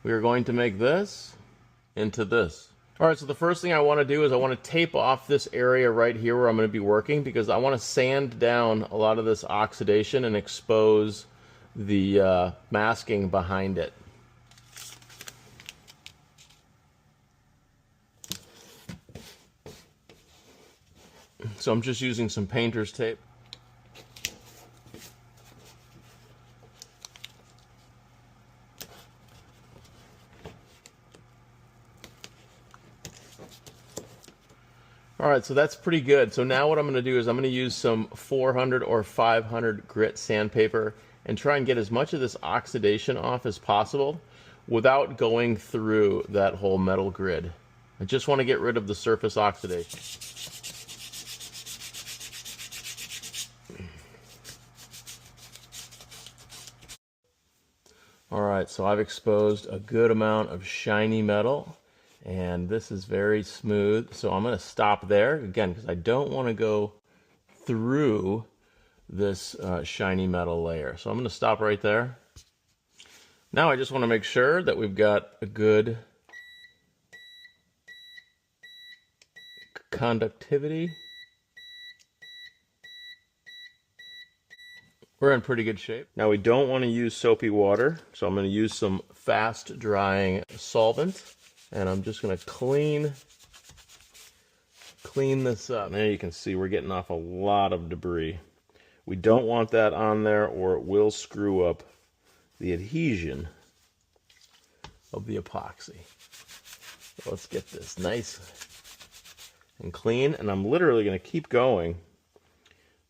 we are going to make this into this. All right, so the first thing I want to do is I want to tape off this area right here where I'm going to be working, because I want to sand down a lot of this oxidation and expose the masking behind it. So I'm just using some painter's tape. All right, so that's pretty good. So now what I'm going to do is I'm going to use some 400 or 500 grit sandpaper and try and get as much of this oxidation off as possible without going through that whole metal grid. I just want to get rid of the surface oxidation. All right, so I've exposed a good amount of shiny metal, and this is very smooth. So I'm going to stop there, again, because I don't want to go through this shiny metal layer. So I'm going to stop right there. Now I just want to make sure that we've got a good conductivity. We're in pretty good shape. Now we don't want to use soapy water, so I'm going to use some fast drying solvent, and I'm just going to clean this up. Now you can see we're getting off a lot of debris. We don't want that on there or it will screw up the adhesion of the epoxy. So let's get this nice and clean, and I'm literally going to keep going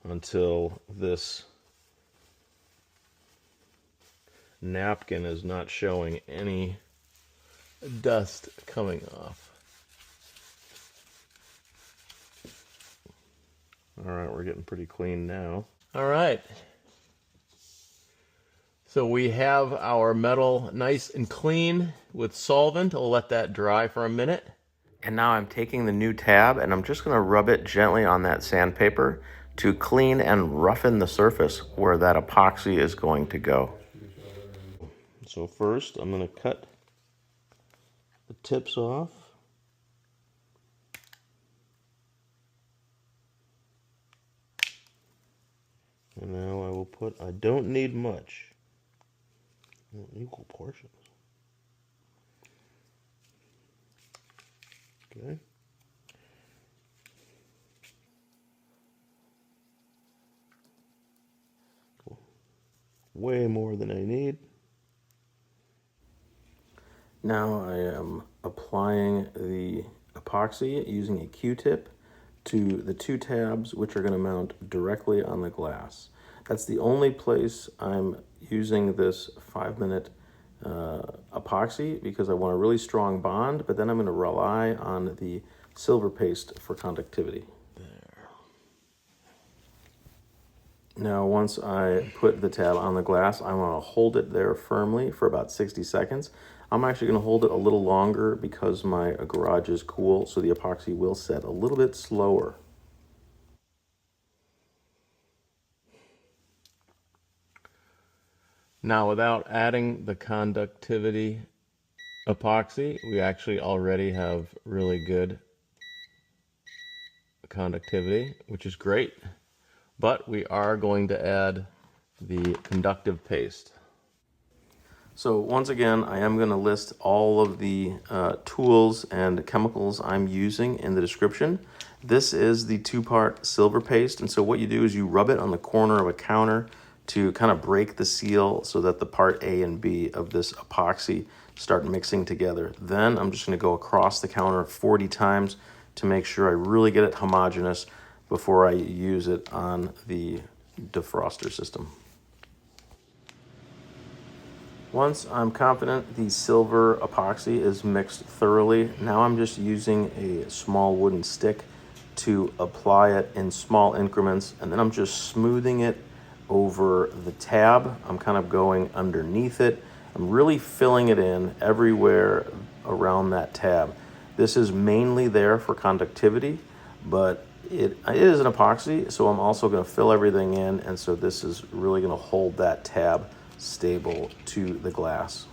until this napkin is not showing any dust coming off. All right, we're getting pretty clean now. All right. So we have our metal nice and clean with solvent. I'll let that dry for a minute. And now I'm taking the new tab and I'm just going to rub it gently on that sandpaper to clean and roughen the surface where that epoxy is going to go. So first I'm going to cut the tips off. And now I will put, I don't need much, equal portions. Okay. Cool. Way more than I need. Now I am applying the epoxy using a Q-tip to the two tabs, which are going to mount directly on the glass. That's the only place I'm using this 5-minute epoxy, because I want a really strong bond, but then I'm going to rely on the silver paste for conductivity. There. Now once I put the tab on the glass, I want to hold it there firmly for about 60 seconds. I'm actually going to hold it a little longer because my garage is cool, so the epoxy will set a little bit slower. Now, without adding the conductivity epoxy, we actually already have really good conductivity, which is great, but we are going to add the conductive paste. So once again, I am going to list all of the tools and chemicals I'm using in the description. This is the 2-part silver paste, and so what you do is you rub it on the corner of a counter to kind of break the seal so that the part A and B of this epoxy start mixing together. Then I'm just going to go across the counter 40 times to make sure I really get it homogeneous before I use it on the defroster system. Once I'm confident the silver epoxy is mixed thoroughly, now I'm just using a small wooden stick to apply it in small increments, and then I'm just smoothing it over the tab. I'm kind of going underneath it. I'm really filling it in everywhere around that tab. This is mainly there for conductivity, but it is an epoxy, so I'm also going to fill everything in, and so this is really going to hold that tab stable to the glass.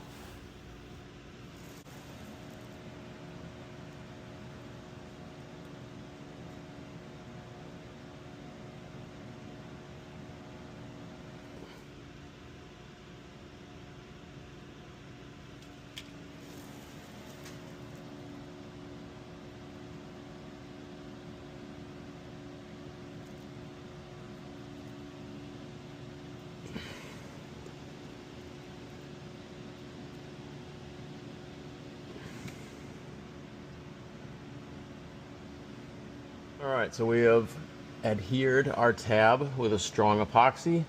All right, so we have adhered our tab with a strong epoxy,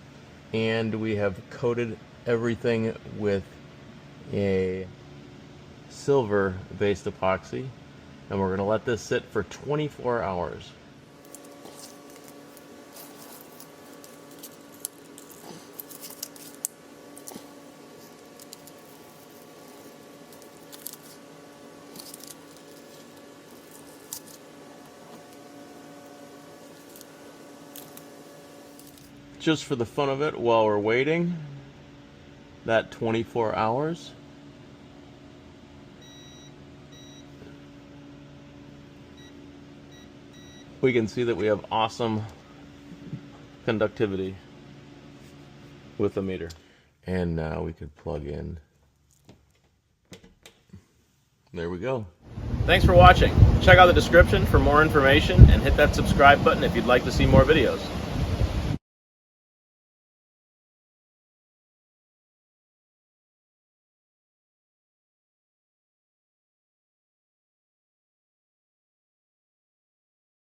and we have coated everything with a silver-based epoxy, and we're going to let this sit for 24 hours. Just for the fun of it, while we're waiting that 24 hours, we can see that we have awesome conductivity with the meter. And now we could plug in. There we go. Thanks for watching. Check out the description for more information and hit that subscribe button if you'd like to see more videos.